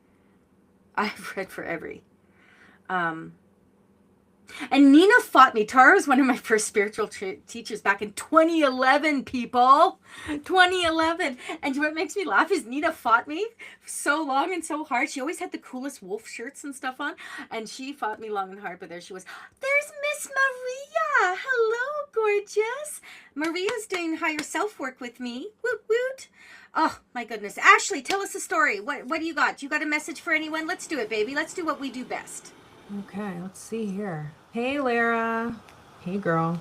And Nina fought me. Tara was one of my first spiritual teachers back in 2011, people. 2011. And what makes me laugh is Nina fought me so long and so hard. She always had the coolest wolf shirts and stuff on. And she fought me long and hard. But there she was. There's Miss Maria. Hello, gorgeous. Maria's doing higher self work with me. Woot woot. Oh my goodness. Ashley, tell us a story. What do you got? You got a message for anyone? Let's do it, baby. Let's do what we do best. Okay, let's see here. Hey, Lara. Hey, girl.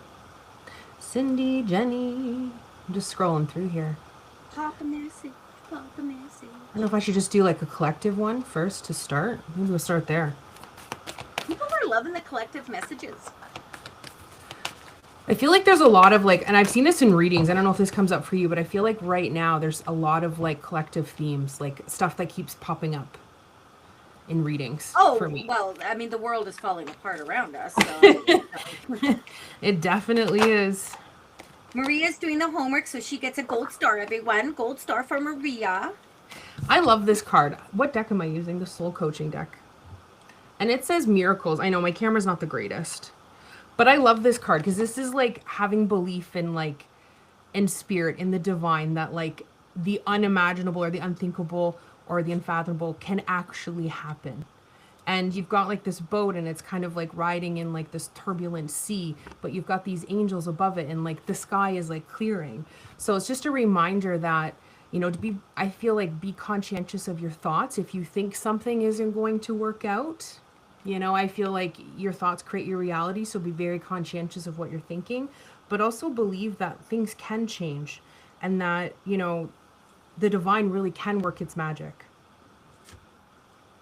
Cindy, Jenny. I'm just scrolling through here. Pop a message. Pop a message. I don't know if I should just do like a collective one first to start. Maybe we'll start there. People are loving the collective messages. I feel like there's a lot of like, and I've seen this in readings. I don't know if this comes up for you, but I feel like right now there's a lot of like collective themes, like stuff that keeps popping up in readings for me. Well, I mean, the world is falling apart around us. So. It definitely is. Maria's doing the homework, so she gets a gold star, everyone. Gold star for Maria. I love this card. What deck am I using? The Soul Coaching deck. And it says miracles. I know my camera's not the greatest. But I love this card because this is like having belief in like in spirit, in the divine, that like the unimaginable or the unthinkable or the unfathomable can actually happen. And you've got like this boat and it's kind of like riding in like this turbulent sea, but you've got these angels above it and like the sky is like clearing. So it's just a reminder that, you know, I feel like be conscientious of your thoughts. If you think something isn't going to work out, you know, I feel like your thoughts create your reality. So be very conscientious of what you're thinking, but also believe that things can change and that, you know, the divine really can work its magic.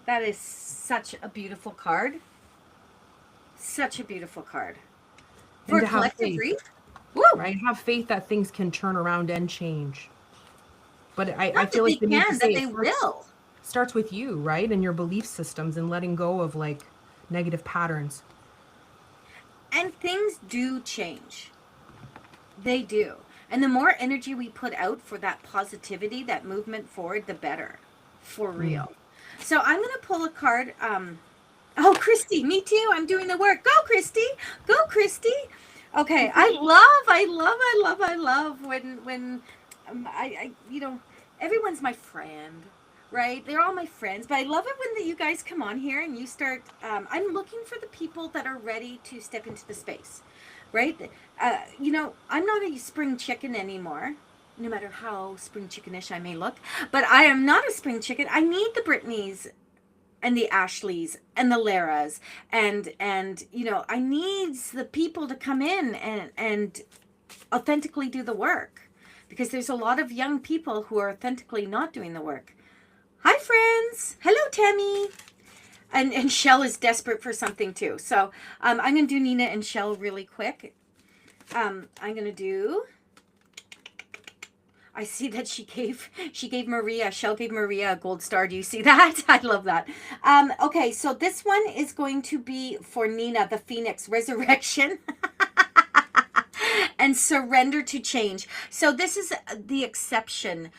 That is such a beautiful card. Such a beautiful card. For collective grief. Woo! Right? Have faith that things can turn around and change. But I feel like they will. Starts with you, right? And your belief systems and letting go of like negative patterns. And things do change. They do. And the more energy we put out for that positivity, that movement forward, the better. For real. So I'm going to pull a card. Oh, Christy, me too. I'm doing the work. Go, Christy. Go, Christy. Okay. I love when I you know, everyone's my friend, right? They're all my friends, but I love it when you guys come on here and you start, I'm looking for the people that are ready to step into the space, right? You know, I'm not a spring chicken anymore, no matter how spring chickenish I may look, but I am not a spring chicken. I need the Britneys and the Ashleys and the Laras and you know, I need the people to come in and authentically do the work, because there's a lot of young people who are authentically not doing the work. Hi, friends. Hello, Tammy. And Shell is desperate for something too. So I'm going to do Nina and Shell really quick. I'm going to do... I see that she gave Maria, Shell gave Maria a gold star. Do you see that? I love that. Okay, so this one is going to be for Nina, the Phoenix Resurrection. And surrender to change. So this is the exception.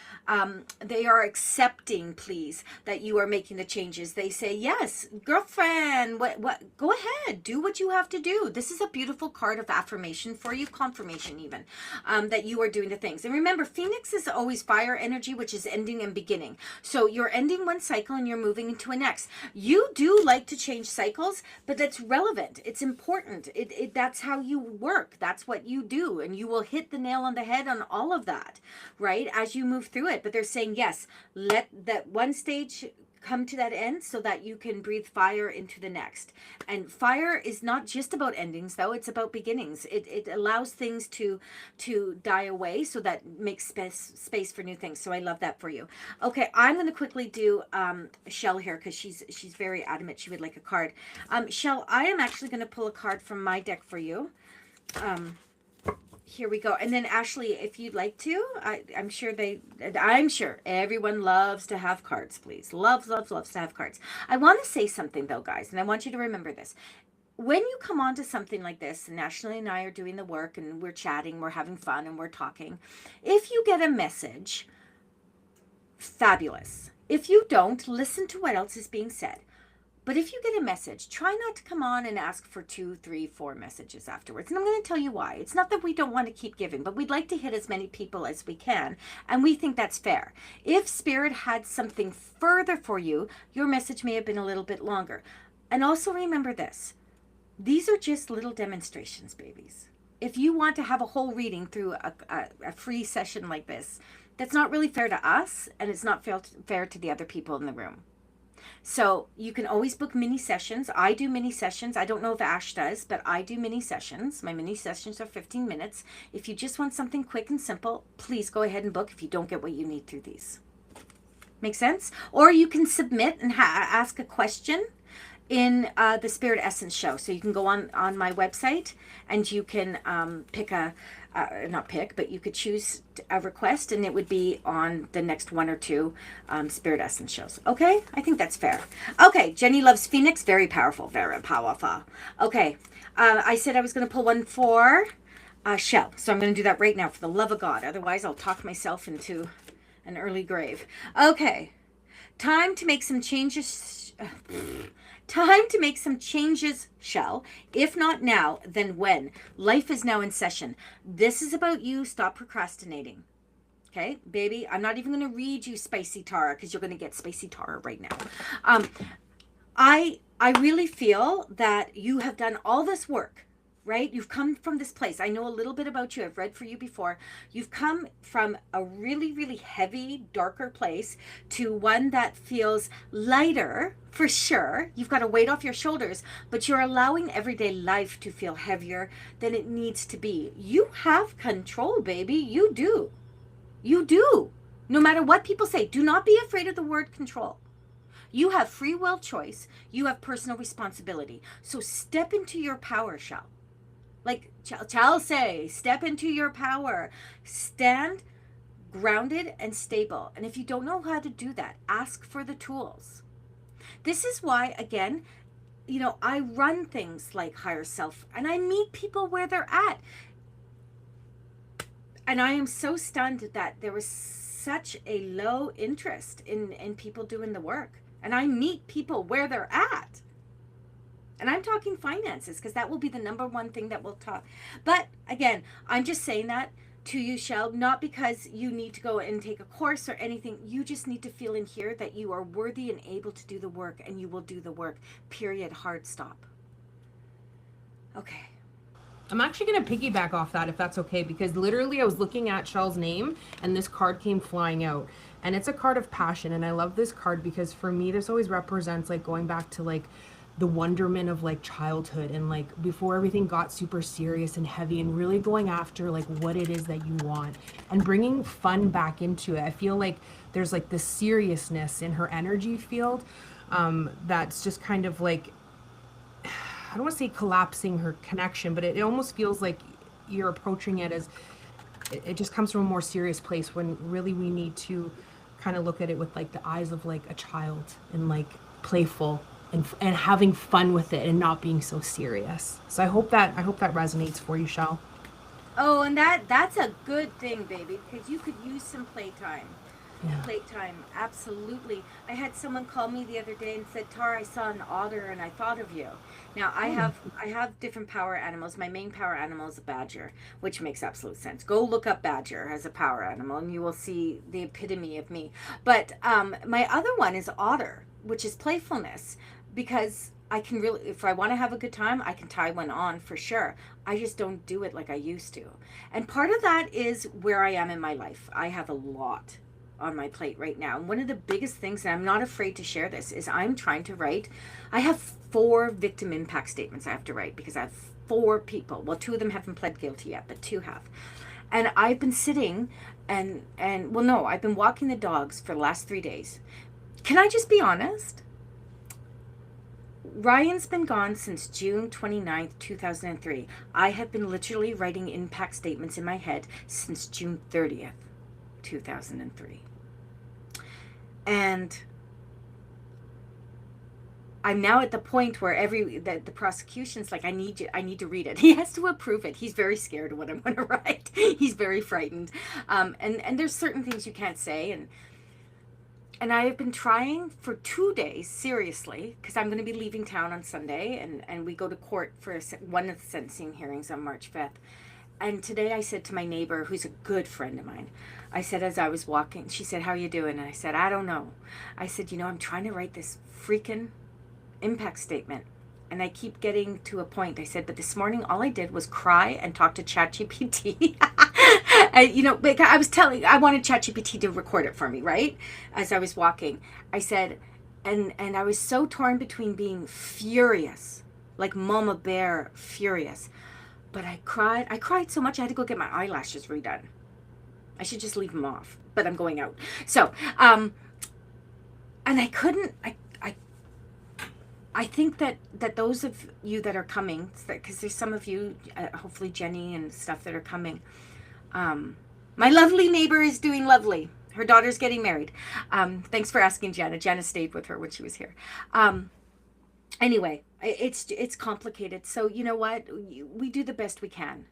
They are accepting, please, that you are making the changes. They say, yes, girlfriend, what, go ahead, do what you have to do. This is a beautiful card of affirmation for you, confirmation even, that you are doing the things. And remember, Phoenix is always fire energy, which is ending and beginning. So you're ending one cycle and you're moving into a next. You do like to change cycles, but that's relevant. It's important. That's how you work. That's what you do. And you will hit the nail on the head on all of that, right? As you move through it. But they're saying, yes, let that one stage come to that end so that you can breathe fire into the next. And fire is not just about endings, though. It's about beginnings. It allows things to die away, so that makes space for new things. So I love that for you. Okay, I'm going to quickly do Shell here, because she's very adamant she would like a card. Shell, I am actually going to pull a card from my deck for you. Here we go. And then Ashley, if you'd like to, I'm sure everyone loves to have cards, please. Loves to have cards. I want to say something though, guys, and I want you to remember this. When you come on to something like this, and Ashley and I are doing the work and we're chatting, we're having fun and we're talking. If you get a message, fabulous. If you don't, listen to what else is being said. But if you get a message, try not to come on and ask for 2, 3, 4 messages afterwards. And I'm going to tell you why. It's not that we don't want to keep giving, but we'd like to hit as many people as we can. And we think that's fair. If Spirit had something further for you, your message may have been a little bit longer. And also remember this. These are just little demonstrations, babies. If you want to have a whole reading through a free session like this, That's not really fair to us, and it's not fair to the other people in the room. So you can always book mini sessions. I do mini sessions. I don't know if Ash does, but I do mini sessions. My mini sessions are 15 minutes. If you just want something quick and simple, please go ahead and book if you don't get what you need through these. Make sense? Or you can submit and ask a question in the Spirit Essence show. So you can go on my website and you can but you could choose a request, and it would be on the next one or two Spirit Essence shows. Okay? I think that's fair. Okay, Jenny loves Phoenix. Very powerful, very powerful. Okay, I said I was going to pull one for Shell. So I'm going to do that right now for the love of God. Otherwise, I'll talk myself into an early grave. Okay, time to make some changes. Time to make some changes, Shell. If not now, then when? Life is now in session. This is about you. Stop procrastinating. Okay, baby? I'm not even going to read you Spicy Tara, because you're going to get Spicy Tara right now. I really feel that you have done all this work, right? You've come from this place. I know a little bit about you. I've read for you before. You've come from a really, really heavy, darker place to one that feels lighter, for sure. You've got a weight off your shoulders, but you're allowing everyday life to feel heavier than it needs to be. You have control, baby. You do. You do. No matter what people say, do not be afraid of the word control. You have free will choice. You have personal responsibility. So step into your power, Shell. Like Chelsea, step into your power. Stand grounded and stable. And if you don't know how to do that, ask for the tools. This is why, again, I run things like Higher Self, and I meet people where they're at. And I am so stunned that there was such a low interest in people doing the work. And I meet people where they're at. And I'm talking finances, because that will be the number one thing that we'll talk. But again, I'm just saying that to you, Shell, not because you need to go and take a course or anything. You just need to feel in here that you are worthy and able to do the work, and you will do the work. Period. Hard stop. Okay. I'm actually going to piggyback off that, if that's okay, because literally I was looking at Shell's name and this card came flying out, and it's a card of passion. And I love this card because for me, this always represents like going back to like the wonderment of like childhood, and like before everything got super serious and heavy, and really going after like what it is that you want and bringing fun back into it. I feel like there's like this seriousness in her energy field that's just kind of like, I don't want to say collapsing her connection, but it almost feels like you're approaching it as it just comes from a more serious place, when really we need to kind of look at it with like the eyes of like a child, and like playful and having fun with it, and not being so serious. So I hope that resonates for you, Shell. Oh, and that's a good thing, baby, because you could use some playtime. Yeah. Playtime, absolutely. I had someone call me the other day and said, Tara, I saw an otter and I thought of you. Now I have different power animals. My main power animal is a badger, which makes absolute sense. Go look up badger as a power animal and you will see the epitome of me. But my other one is otter, which is playfulness, because I can really, if I want to have a good time, I can tie one on for sure. I just don't do it like I used to. And part of that is where I am in my life. I have a lot on my plate right now. And one of the biggest things, and I'm not afraid to share this, is I'm trying to write, I have 4 victim impact statements I have to write, because I have 4 people. Well, 2 of them haven't pled guilty yet, but 2 have. And I've been sitting and well, no, I've been walking the dogs for the last 3 days. Can I just be honest? Ryan's been gone since June 29th, 2003. I have been literally writing impact statements in my head since June 30th, 2003. And I'm now at the point where the prosecution's like, I need to read it. He has to approve it. He's very scared of what I'm going to write. He's very frightened. And there's certain things you can't say. And I have been trying for 2 days, seriously, because I'm going to be leaving town on Sunday, and we go to court for one of the sentencing hearings on March 5th. And today I said to my neighbor, who's a good friend of mine, I said, as I was walking, she said, how are you doing? And I said, I don't know. I said, I'm trying to write this freaking impact statement. And I keep getting to a point. I said, but this morning all I did was cry and talk to ChatGPT. You know, because I wanted ChatGPT to record it for me, right? As I was walking, I said, and I was so torn between being furious, like Mama Bear furious, but I cried so much I had to go get my eyelashes redone. I should just leave them off, but I'm going out. So, and I couldn't, I think that those of you that are coming, because there's some of you, hopefully Jenny and stuff that are coming. My lovely neighbor is doing lovely. Her daughter's getting married. Thanks for asking, Jana. Jana stayed with her when she was here. Anyway, it's complicated. So you know what? We do the best we can.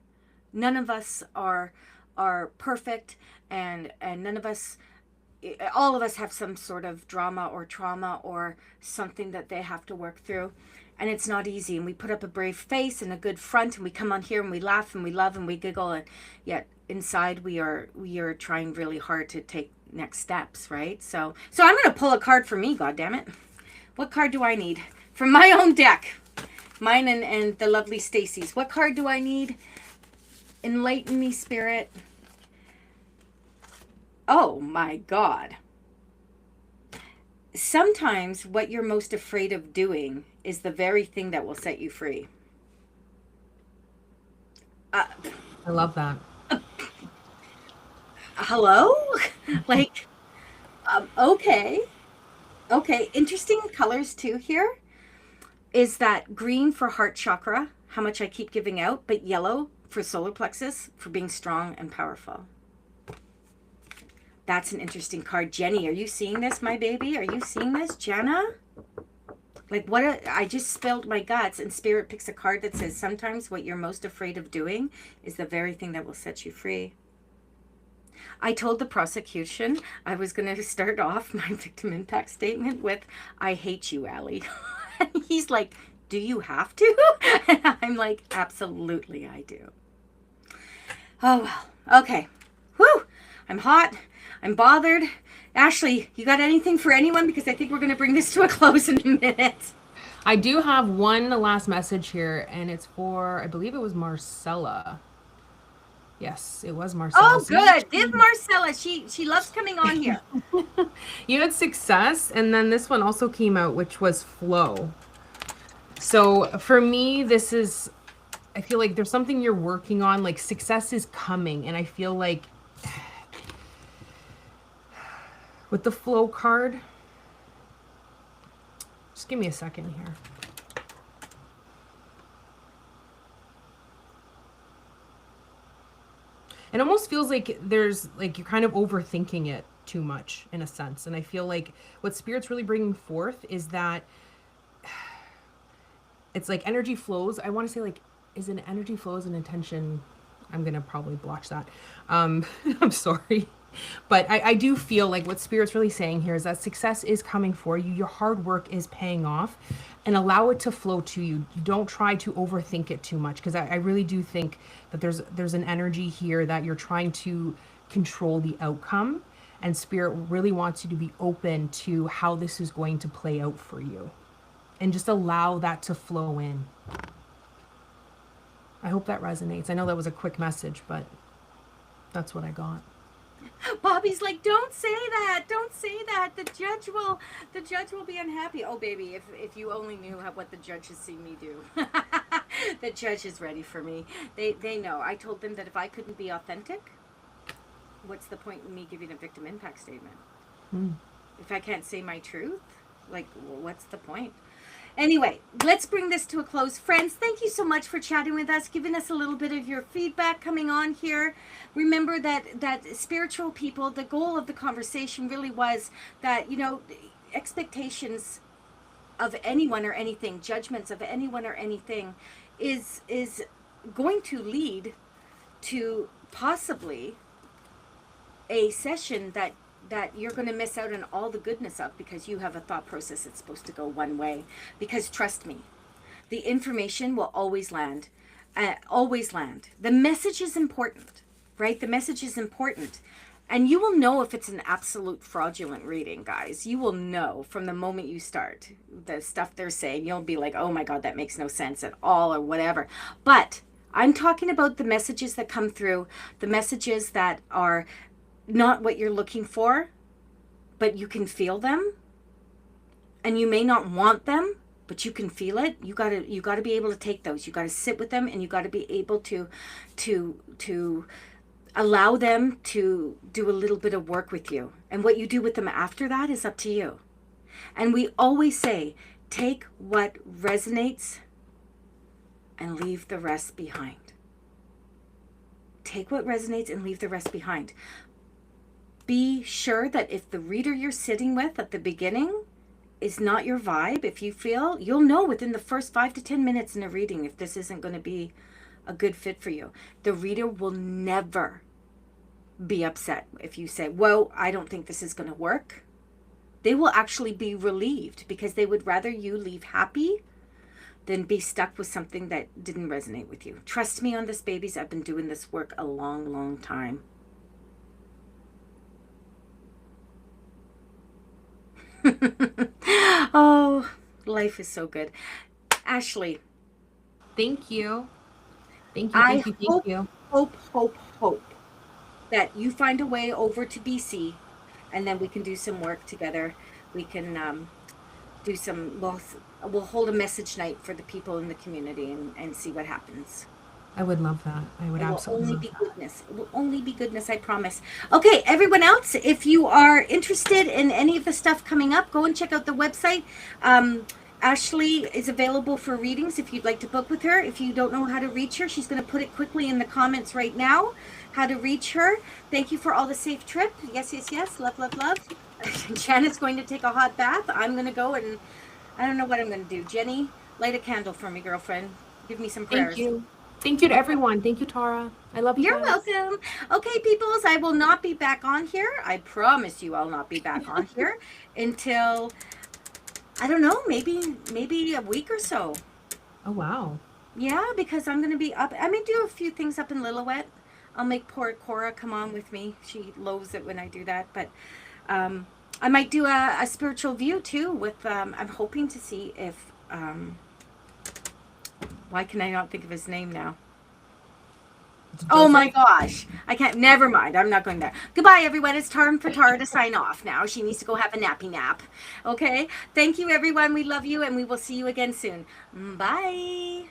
None of us are perfect, and none of us, all of us have some sort of drama or trauma or something that they have to work through, and it's not easy. And we put up a brave face and a good front, and we come on here and we laugh and we love and we giggle, and yet inside we are trying really hard to take next steps, right? So I'm gonna pull a card for me. God damn it! What card do I need from my own deck? Mine and the lovely Stacy's. What card do I need? Enlighten me, Spirit. Oh my God. Sometimes what you're most afraid of doing is the very thing that will set you free. I love that. Hello? Like, okay. Okay, interesting colors too here. Is that green for heart chakra, how much I keep giving out, but yellow for solar plexus, for being strong and powerful. That's an interesting card. Jenny, are you seeing this, my baby? Are you seeing this, Jenna? Like I just spilled my guts, and Spirit picks a card that says sometimes what you're most afraid of doing is the very thing that will set you free. I told the prosecution I was going to start off my victim impact statement with, I hate you, Allie. And he's like, do you have to? And I'm like, absolutely I do. Oh, well. Okay. Whew. I'm hot. I'm bothered. Ashley, you got anything for anyone? Because I think we're going to bring this to a close in a minute. I do have one last message here, and it's for, I believe it was Marcella. Yes, it was Marcella. Oh, good. Give Marcella. She loves coming on here. You had success, and then this one also came out, which was flow. So for me, this is, I feel like there's something you're working on, like success is coming, and I feel like with the flow card, just give me a second here. It almost feels like there's like you're kind of overthinking it too much in a sense. And I feel like what Spirit's really bringing forth is that it's like energy flows. I want to say like, is an energy flows an intention? I'm going to probably blotch that. I'm sorry. But I do feel like what Spirit's really saying here is that success is coming for you. Your hard work is paying off, and allow it to flow to you. Don't try to overthink it too much, because I really do think that there's an energy here that you're trying to control the outcome, and Spirit really wants you to be open to how this is going to play out for you, and just allow that to flow in. I hope that resonates. I know that was a quick message, but that's what I got. Bobby's like, don't say that. Don't say that. The judge will be unhappy. Oh, baby, if you only knew what the judge has seen me do. The judge is ready for me. They know. I told them that if I couldn't be authentic, what's the point in me giving a victim impact statement? If I can't say my truth, like, what's the point? Anyway, let's bring this to a close. Friends, thank you so much for chatting with us, giving us a little bit of your feedback coming on here. Remember that spiritual people, the goal of the conversation really was that, you know, expectations of anyone or anything, judgments of anyone or anything is going to lead to possibly a session that you're going to miss out on all the goodness of, because you have a thought process that's supposed to go one way. Because trust me, the information will always land. The message is important, right? The message is important. And you will know if it's an absolute fraudulent reading, guys. You will know from the moment you start. The stuff they're saying, you'll be like, oh my God, that makes no sense at all, or whatever. But I'm talking about the messages that come through, the messages that are not what you're looking for, but you can feel them. And you may not want them, but you can feel it. You gotta be able to take those. You gotta sit with them, and you gotta be able to allow them to do a little bit of work with you. And what you do with them after that is up to you. And we always say, take what resonates and leave the rest behind. Take what resonates and leave the rest behind. Be sure that if the reader you're sitting with at the beginning is not your vibe, if you feel, you'll know within the first 5 to 10 minutes in a reading if this isn't going to be a good fit for you. The reader will never be upset if you say, well, I don't think this is going to work. They will actually be relieved, because they would rather you leave happy than be stuck with something that didn't resonate with you. Trust me on this, babies. I've been doing this work a long, long time. Oh, life is so good. Ashley, Thank you. Thank you. I Thank you. Thank you. hope that you find a way over to BC, and then we can do some work together. We can do some, we'll hold a message night for the people in the community and see what happens. I would love that. I would It will absolutely only love be that. goodness. It will only be goodness, I promise. Okay, everyone else, if you are interested in any of the stuff coming up, go and check out the website. Ashley is available for readings if you'd like to book with her. If you don't know how to reach her, she's going to put it quickly in the comments right now, how to reach her. Thank you for all the safe trip. Yes, yes, yes. Love, love, love. Janet's going to take a hot bath. I'm going to go and I don't know what I'm going to do. Jenny, light a candle for me, girlfriend. Give me some prayers. Thank you. Thank you to everyone. Thank you, Tara. I love you. You're guys. welcome. Okay, peoples, I will not be back on here. I promise you I'll not be back on here until, I don't know, maybe a week or so. Oh, wow. Yeah, because I'm going to be up. I may do a few things up in Lillooet. I'll make poor Cora come on with me. She loathes it when I do that. But I might do a spiritual view too with, I'm hoping to see if, why can I not think of his name now? Oh my gosh. I can't. Never mind. I'm not going there. Goodbye, everyone. It's time for Tara to sign off now. She needs to go have a nappy nap. Okay. Thank you, everyone. We love you, and we will see you again soon. Bye.